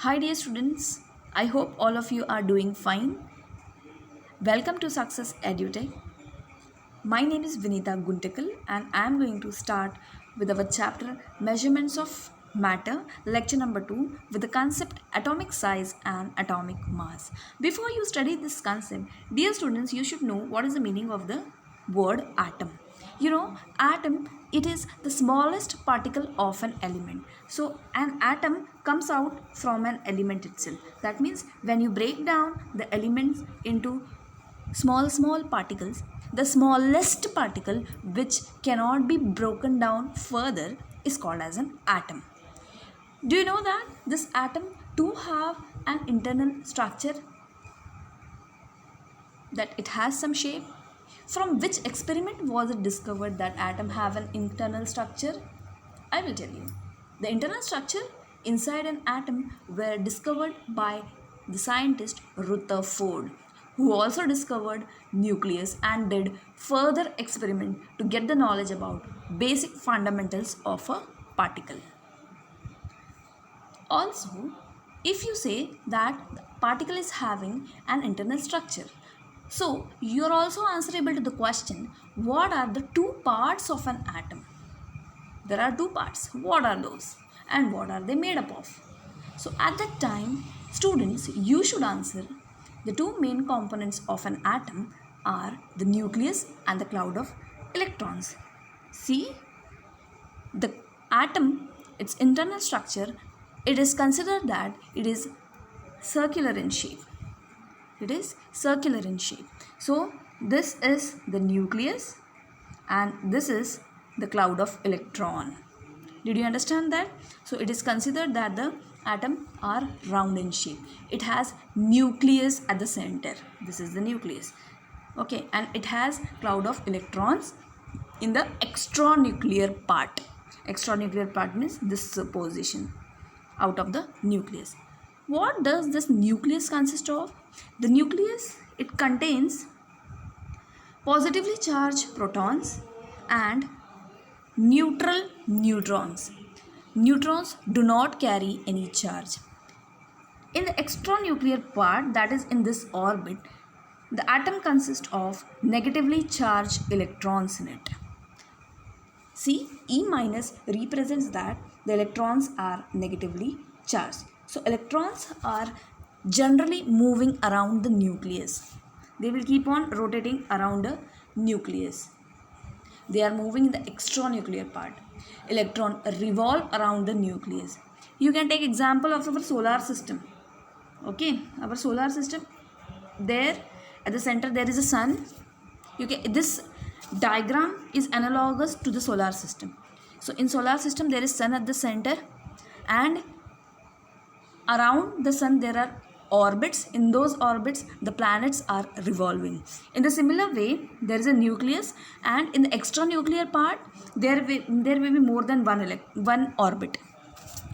Hi, dear students. I hope all of you are doing fine. Welcome to Success EduTech. My name is Vinita Guntakal, and I am going to start with our chapter Measurements of Matter, lecture number 2, with the concept atomic size and atomic mass. Before you study this concept, dear students, you should know what is the meaning of the word atom. Atom, it is the smallest particle of an element. So an atom comes out from an element itself. That means when you break down the elements into small particles, the smallest particle which cannot be broken down further is called as an atom. Do you know that this atom do have an internal structure, that it has some shape? From which experiment was it discovered that atom have an internal structure? I will tell you. The internal structure inside an atom were discovered by the scientist Rutherford, who also discovered nucleus and did further experiment to get the knowledge about basic fundamentals of a particle. Also, if you say that the particle is having an internal structure, so you are also answerable to the question, what are the two parts of an atom? There are two parts. What are those? And what are they made up of? So at that time, students, you should answer the two main components of an atom are the nucleus and the cloud of electrons. See, the atom, its internal structure, it is considered that it is circular in shape. It is circular in shape. So this is the nucleus and this is the cloud of electron. Did you understand that? So it is considered that the atom are round in shape. It has nucleus at the center. This is the nucleus. Okay, and it has cloud of electrons in the extranuclear part. Extranuclear part means this position out of the nucleus. What does this nucleus consist of? The nucleus, it contains positively charged protons and neutral neutrons. Neutrons do not carry any charge. In the extranuclear part, that is in this orbit, the atom consists of negatively charged electrons in it. See, E minus represents that the electrons are negatively charged. So electrons are generally moving around the nucleus. They will keep on rotating around the nucleus. They are moving in the extranuclear part. Electron revolve around the nucleus. You can take example of our solar system. Okay, our solar system, there at the center there is a sun. This diagram is analogous to the solar system. So in solar system there is sun at the center and around the sun there are orbits. In those orbits the planets are revolving. In the similar way, there is a nucleus and in the extranuclear part there will be more than one orbit,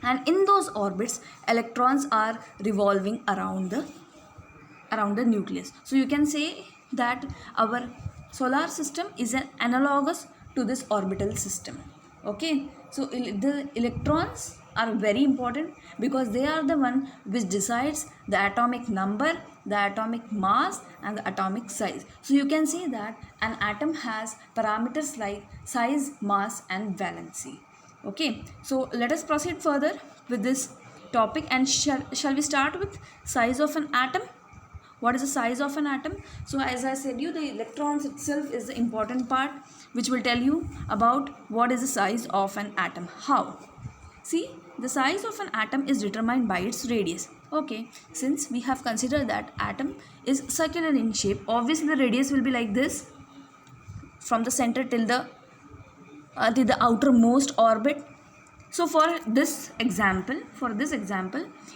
and in those orbits electrons are revolving around the nucleus. So you can say that our solar system is an analogous to this orbital system. Okay, so the electrons are very important because they are the one which decides the atomic number, the atomic mass and the atomic size. So you can see that an atom has parameters like size, mass and valency. Okay, so let us proceed further with this topic, and shall we start with size of an atom? What is the size of an atom? So as I said you, the electrons itself is the important part which will tell you about what is the size of an atom. How? See, the size of an atom is determined by its radius. Okay, since we have considered that atom is circular in shape, obviously the radius will be like this, from the center till the outermost orbit. So for this example,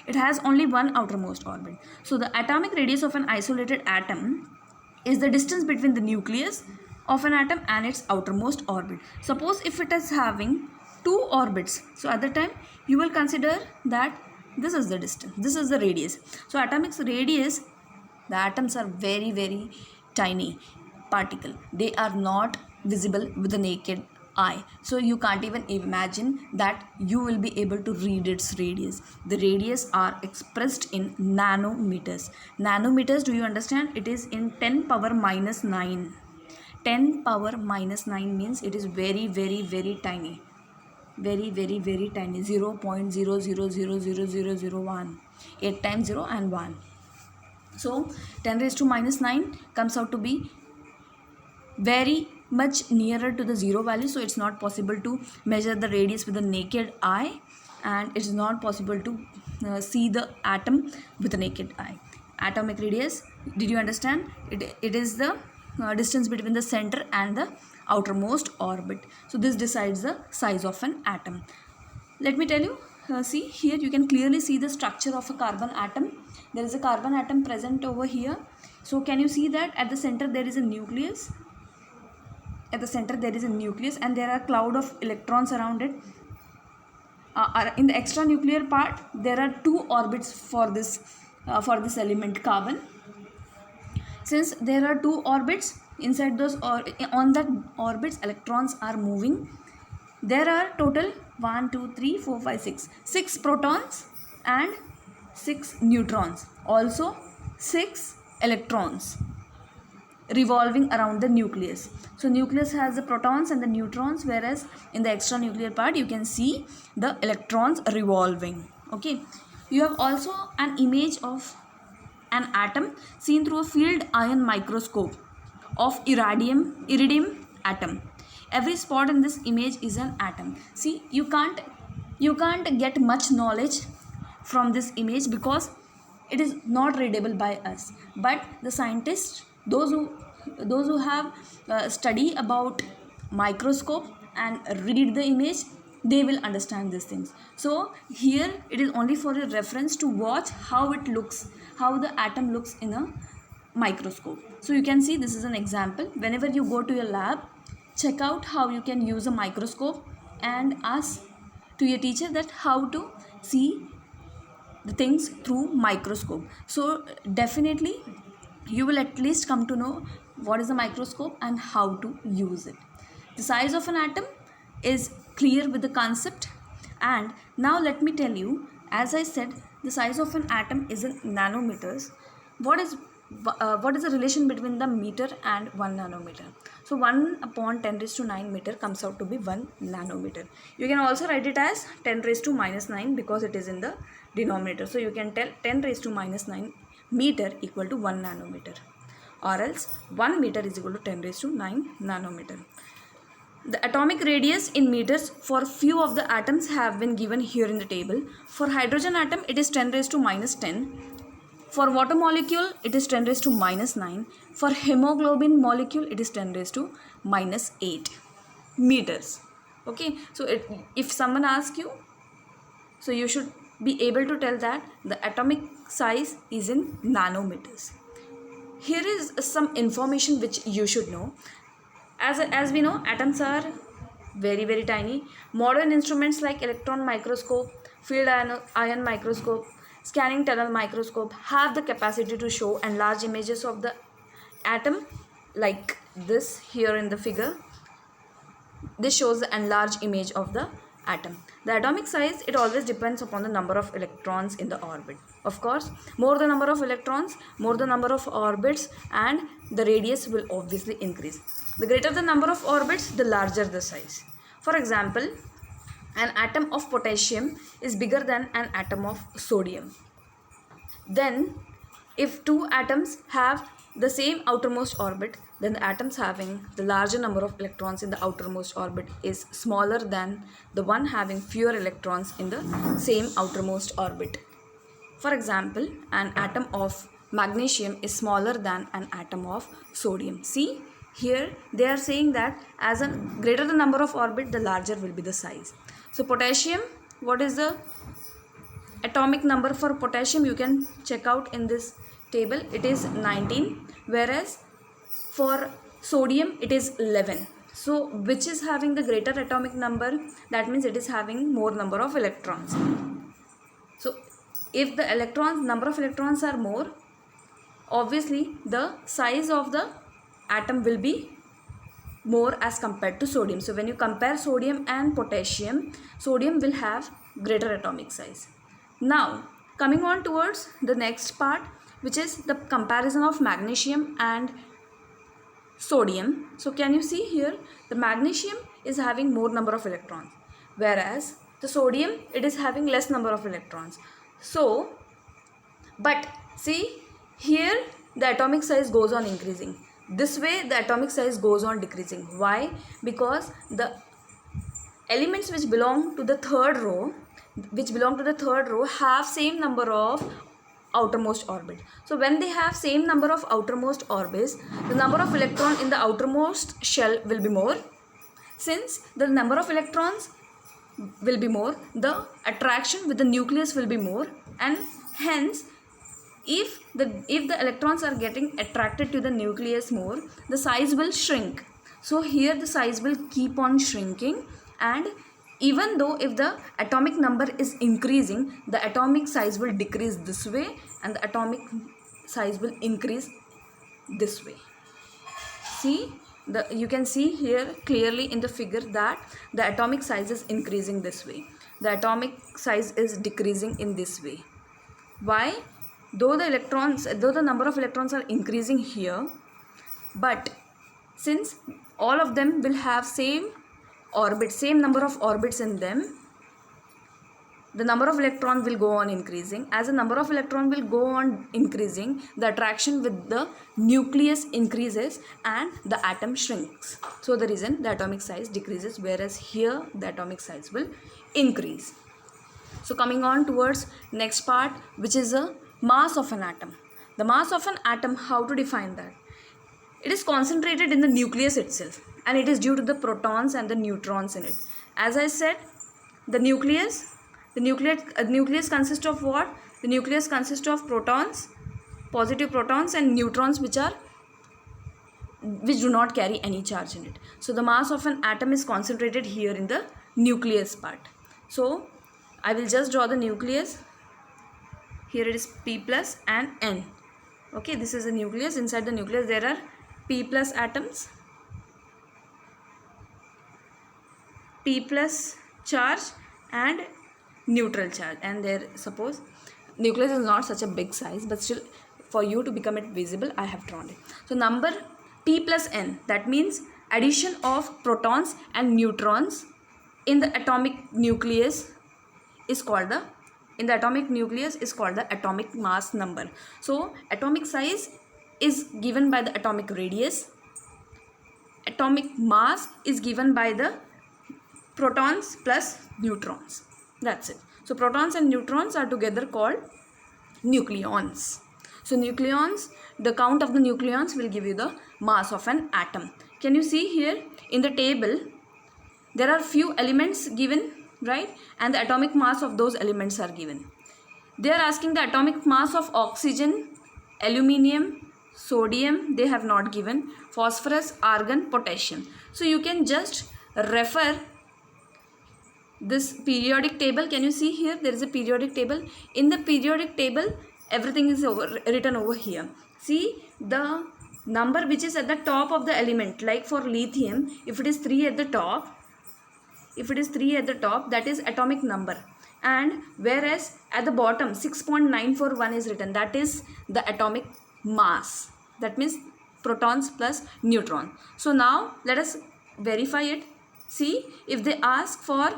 it has only one outermost orbit. So the atomic radius of an isolated atom is the distance between the nucleus of an atom and its outermost orbit. Suppose if it is having two orbits, so at the time you will consider that this is the distance, this is the radius. So atomic radius, the atoms are very tiny particle. They are not visible with the naked I. So you can't even imagine that you will be able to read its radius. The radius are expressed in nanometers. Nanometers, do you understand? It is in 10 power minus 9. 10 power minus 9 means it is very, very, very tiny. Very, very, very tiny. 0.0000001. 8 times 0 and 1. So 10 raised to minus 9 comes out to be very much nearer to the zero value, so it's not possible to measure the radius with the naked eye, and it's not possible to see the atom with the naked eye. Atomic radius, did you understand? It is the distance between the center and the outermost orbit. So this decides the size of an atom. Let me tell you, see here you can clearly see the structure of a carbon atom. There is a carbon atom present over here. So can you see that at the center there is a nucleus? At the center there is a nucleus and there are a cloud of electrons around it. In the extranuclear part there are two orbits for this element carbon. Since there are two orbits, inside those or on that orbits electrons are moving. There are total 1 2 3 4 5 6 protons and 6 neutrons, also 6 electrons revolving around the nucleus. So nucleus has the protons and the neutrons, whereas in the extranuclear part you can see the electrons revolving. Okay, you have also an image of an atom seen through a field ion microscope of iridium atom. Every spot in this image is an atom. See, you can't get much knowledge from this image because it is not readable by us, but the scientists, those who have study about microscope and read the image, they will understand these things. So here it is only for a reference to watch how it looks, how the atom looks in a microscope. So you can see this is an example. Whenever you go to your lab, check out how you can use a microscope and ask to your teacher that how to see the things through microscope. So definitely you will at least come to know what is a microscope and how to use it. The size of an atom is clear with the concept, and now let me tell you, as I said, the size of an atom is in nanometers. What is the relation between the meter and 1 nanometer? So 1 upon 10 raised to 9 meter comes out to be 1 nanometer. You can also write it as 10 raised to minus 9 because it is in the denominator. So you can tell 10 raised to minus 9 meter equal to 1 nanometer, or else 1 meter is equal to 10 raised to 9 nanometer. The atomic radius in meters for few of the atoms have been given here in the table. For hydrogen atom it is 10 raised to minus 10. For water molecule it is 10 raised to minus 9. For hemoglobin molecule it is 10 raised to minus 8 meters. Okay, so if someone asks you, so you should be able to tell that the atomic size is in nanometers. Here is some information which you should know. As we know, atoms are very, very tiny. Modern instruments like electron microscope, field ion microscope, scanning tunnel microscope have the capacity to show enlarged images of the atom, like this here in the figure. This shows the enlarged image of the atom. The atomic size, it always depends upon the number of electrons in the orbit. Of course, more the number of electrons, more the number of orbits, and the radius will obviously increase. The greater the number of orbits, the larger the size. For example, an atom of potassium is bigger than an atom of sodium. Then, if two atoms have the same outermost orbit, then the atoms having the larger number of electrons in the outermost orbit is smaller than the one having fewer electrons in the same outermost orbit. For example, an atom of magnesium is smaller than an atom of sodium. See, here they are saying that as a greater the number of orbit, the larger will be the size. So potassium, what is the atomic number for potassium? You can check out in this table. It is 19, whereas for sodium it is 11. So which is having the greater atomic number? That means it is having more number of electrons. So if the number of electrons are more, obviously the size of the atom will be more as compared to sodium. So when you compare sodium and potassium, sodium will have greater atomic size. Now coming on towards the next part, which is the comparison of magnesium and sodium. So can you see here, the magnesium is having more number of electrons, whereas the sodium, it is having less number of electrons. So but see here, the atomic size goes on increasing. This way the atomic size goes on decreasing. Why? Because the elements which belong to the third row have same number of outermost orbit. So when they have same number of outermost orbits, the number of electron in the outermost shell will be more. Since the number of electrons will be more, the attraction with the nucleus will be more, and hence if the electrons are getting attracted to the nucleus more, the size will shrink. So here the size will keep on shrinking, and even though if the atomic number is increasing, the atomic size will decrease this way and the atomic size will increase this way. See, you can see here clearly in the figure that the atomic size is increasing this way, the atomic size is decreasing in this way. Why? Though the number of electrons are increasing here, but since all of them will have same number of orbits in them, the number of electron will go on increasing. As the number of electron will go on increasing, the attraction with the nucleus increases and the atom shrinks. So the reason the atomic size decreases, whereas here the atomic size will increase. So coming on towards next part, which is a mass of an atom. The mass of an atom, how to define that? It is concentrated in the nucleus itself, and it is due to the protons and the neutrons in it. As I said, the nucleus consists of what? The nucleus consists of protons, positive protons, and neutrons which do not carry any charge in it. So the mass of an atom is concentrated here in the nucleus part. So I will just draw the nucleus. Here it is P plus and N. Okay, this is the nucleus. Inside the nucleus there are P plus atoms, P plus charge and neutral charge, and there, suppose nucleus is not such a big size, but still for you to become it visible I have drawn it. So number P plus N, that means addition of protons and neutrons in the atomic nucleus is called the atomic mass number. So atomic size is given by the atomic radius, atomic mass is given by the protons plus neutrons. That's it. So protons and neutrons are together called nucleons. So nucleons, the count of the nucleons will give you the mass of an atom. Can you see here in the table there are few elements given, right? And the atomic mass of those elements are given. They are asking the atomic mass of oxygen, aluminium, sodium, they have not given, phosphorus, argon, potassium. So you can just refer this periodic table. Can you see here there is a periodic table? In the periodic table everything is written over here. See the number which is at the top of the element, like for lithium, if it is 3 at the top, that is atomic number, and whereas at the bottom 6.941 is written, that is the atomic mass, that means protons plus neutron. So now let us verify it. See, if they ask for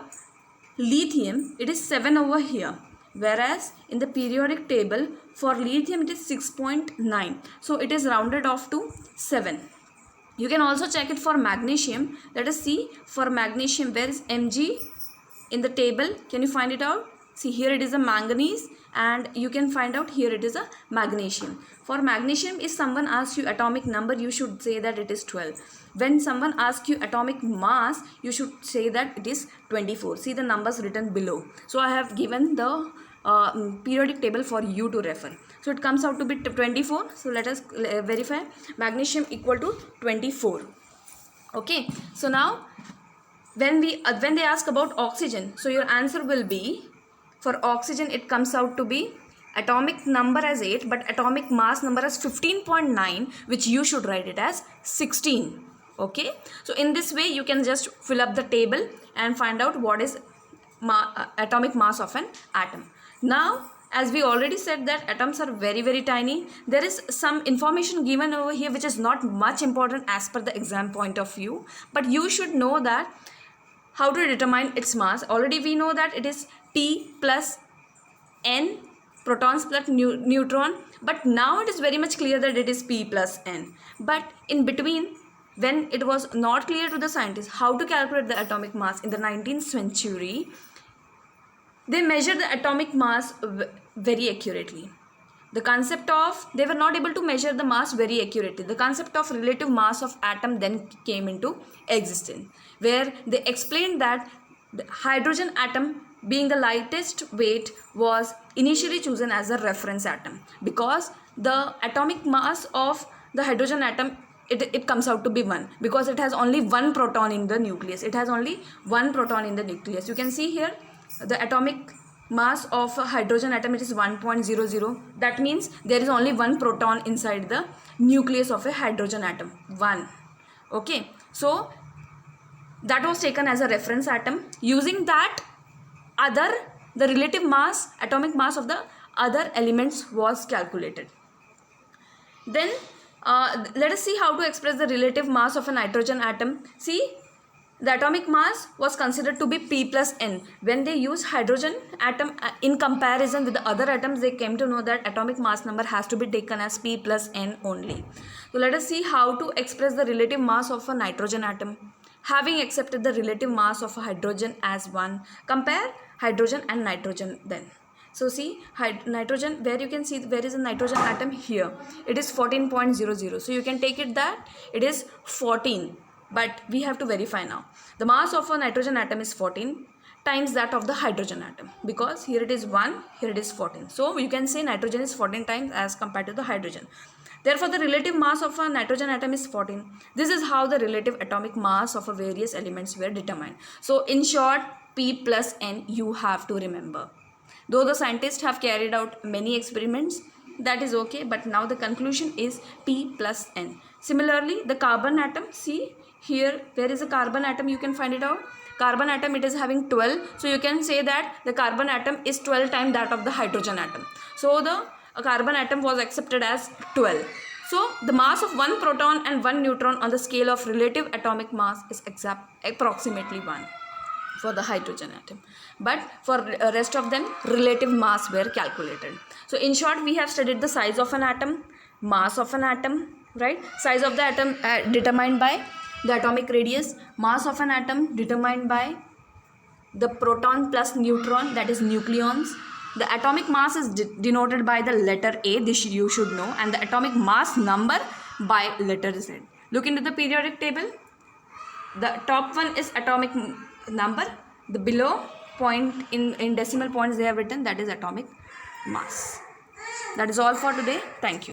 lithium, it is 7 over here, whereas in the periodic table for lithium it is 6.9, so it is rounded off to 7. You can also check it for magnesium. Let us see for magnesium, where is Mg in the table? Can you find it out? See, here it is a manganese, and you can find out here it is a magnesium. For magnesium, if someone asks you atomic number, you should say that it is 12. When someone asks you atomic mass, you should say that it is 24. See the numbers written below. So I have given the periodic table for you to refer. So it comes out to be 24. So let us verify. Magnesium equal to 24. Okay. So now when they ask about oxygen, so your answer will be, for oxygen it comes out to be atomic number as 8, but atomic mass number as 15.9, which you should write it as 16. Okay, so in this way you can just fill up the table and find out what is atomic mass of an atom. Now, as we already said that atoms are very tiny, there is some information given over here which is not much important as per the exam point of view, but you should know that how to determine its mass. Already we know that it is P plus N, protons plus neutron, but now it is very much clear that it is P plus N. But in between, when it was not clear to the scientists how to calculate the atomic mass in the 19th century, they measured the atomic mass very accurately. They were not able to measure the mass very accurately. The concept of relative mass of atom then came into existence, where they explained that the hydrogen atom, being the lightest weight, was initially chosen as a reference atom because the atomic mass of the hydrogen atom, it comes out to be 1 because it has only one proton in the nucleus. It has only one proton in the nucleus. You can see here the atomic mass of a hydrogen atom, it is 1.00. That means there is only one proton inside the nucleus of a hydrogen atom, 1. Okay, so that was taken as a reference atom. Using that, the relative mass, atomic mass of the other elements was calculated. Then let us see how to express the relative mass of a nitrogen atom. See, the atomic mass was considered to be P plus N. When they use hydrogen atom in comparison with the other atoms, they came to know that atomic mass number has to be taken as P plus N only. So let us see how to express the relative mass of a nitrogen atom. Having accepted the relative mass of a hydrogen as 1, compare hydrogen and nitrogen then. So see, nitrogen, where you can see where is a nitrogen atom here, it is 14.00. So you can take it that it is 14. But we have to verify now. The mass of a nitrogen atom is 14 times that of the hydrogen atom, because here it is 1, here it is 14. So you can say nitrogen is 14 times as compared to the hydrogen. Therefore, the relative mass of a nitrogen atom is 14. This is how the relative atomic mass of a various elements were determined. So in short, P plus N you have to remember. Though the scientists have carried out many experiments, that is okay, but now the conclusion is P plus N. Similarly, the carbon atom, see here, where is the carbon atom, you can find it out. Carbon atom, it is having 12, so you can say that the carbon atom is 12 times that of the hydrogen atom. So the carbon atom was accepted as 12. So the mass of one proton and one neutron on the scale of relative atomic mass is approximately 1 for the hydrogen atom, but for rest of them relative mass were calculated. So in short, we have studied the size of an atom, mass of an atom, right? Size of the atom determined by the atomic radius, mass of an atom determined by the proton plus neutron, that is nucleons. The atomic mass is denoted by the letter A, this you should know, and the atomic mass number by letter Z. Look into the periodic table. The top one is atomic number, the below point in decimal points they have written, that is atomic mass. That is all for today. Thank you.